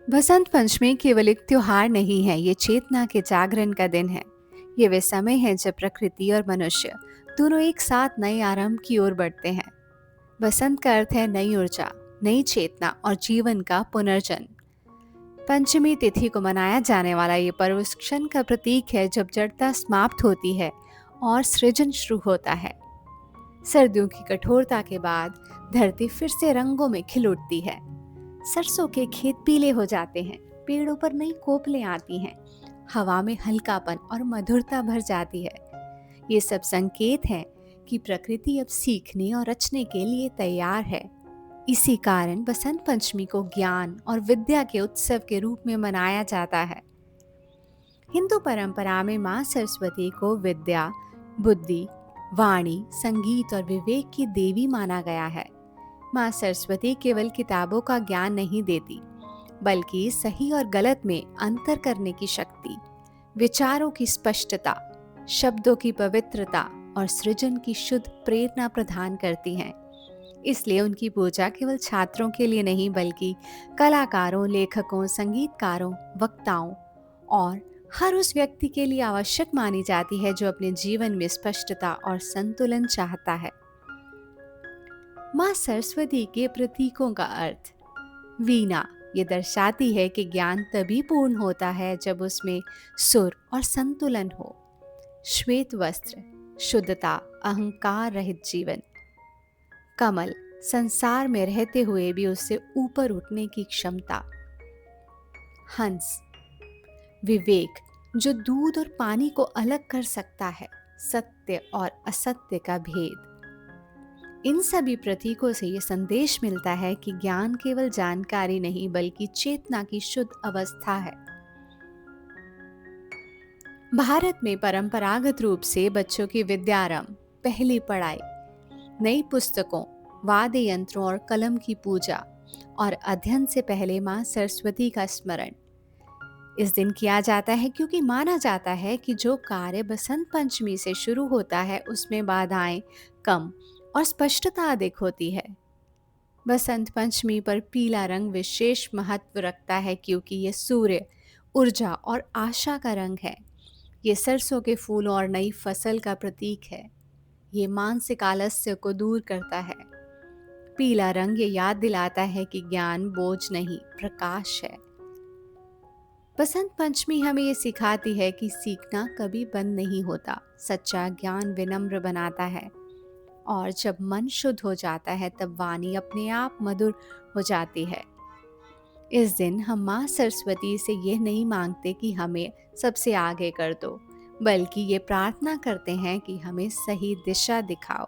बसंत पंचमी केवल एक त्योहार नहीं है, ये चेतना के जागरण का दिन है। ये वे समय है जब प्रकृति और मनुष्य दोनों एक साथ नए आरंभ की ओर बढ़ते हैं। बसंत का अर्थ है नई ऊर्जा, नई चेतना और जीवन का पुनर्जन्म। पंचमी तिथि को मनाया जाने वाला ये पर्व उस क्षण का प्रतीक है जब जड़ता समाप्त होती है और सृजन शुरू होता है। सर्दियों की कठोरता के बाद धरती फिर से रंगों में खिल उठती है। सरसों के खेत पीले हो जाते हैं, पेड़ों पर नई कोपलें आती हैं, हवा में हल्कापन और मधुरता भर जाती है। ये सब संकेत हैं कि प्रकृति अब सीखने और रचने के लिए तैयार है। इसी कारण बसंत पंचमी को ज्ञान और विद्या के उत्सव के रूप में मनाया जाता है। हिंदू परंपरा में माँ सरस्वती को विद्या, बुद्धि, वाणी, संगीत और विवेक की देवी माना गया है। माँ सरस्वती केवल किताबों का ज्ञान नहीं देती, बल्कि सही और गलत में अंतर करने की शक्ति, विचारों की स्पष्टता, शब्दों की पवित्रता और सृजन की शुद्ध प्रेरणा प्रदान करती हैं। इसलिए उनकी पूजा केवल छात्रों के लिए नहीं, बल्कि कलाकारों, लेखकों, संगीतकारों, वक्ताओं और हर उस व्यक्ति के लिए आवश्यक मानी जाती है जो अपने जीवन में स्पष्टता और संतुलन चाहता है। माँ सरस्वती के प्रतीकों का अर्थ। वीणा ये दर्शाती है कि ज्ञान तभी पूर्ण होता है जब उसमें सुर और संतुलन हो। श्वेत वस्त्र शुद्धता, अहंकार रहित जीवन। कमल संसार में रहते हुए भी उससे ऊपर उठने की क्षमता। हंस विवेक जो दूध और पानी को अलग कर सकता है, सत्य और असत्य का भेद। इन सभी प्रतीकों से ये संदेश मिलता है कि ज्ञान केवल जानकारी नहीं, बल्कि चेतना की शुद्ध अवस्था है। भारत में परंपरागत रूप से बच्चों की विद्यारंभ, पहली पढ़ाई, नई पुस्तकों, वाद्य यंत्रों और कलम की पूजा और अध्ययन से पहले माँ सरस्वती का स्मरण इस दिन किया जाता है, क्योंकि माना जाता है कि जो कार्य बसंत पंचमी से शुरू होता है उसमें बाधाएं कम और स्पष्टता अधिक होती है। बसंत पंचमी पर पीला रंग विशेष महत्व रखता है, क्योंकि ये सूर्य, ऊर्जा और आशा का रंग है। ये सरसों के फूलों और नई फसल का प्रतीक है। ये मानसिक आलस्य को दूर करता है। पीला रंग ये याद दिलाता है कि ज्ञान बोझ नहीं, प्रकाश है। बसंत पंचमी हमें ये सिखाती है कि सीखना कभी बंद नहीं होता। सच्चा ज्ञान विनम्र बनाता है, और जब मन शुद्ध हो जाता है तब वाणी अपने आप मधुर हो जाती है। इस दिन हम माँ सरस्वती से यह नहीं मांगते कि हमें सबसे आगे कर दो, बल्कि ये प्रार्थना करते हैं कि हमें सही दिशा दिखाओ।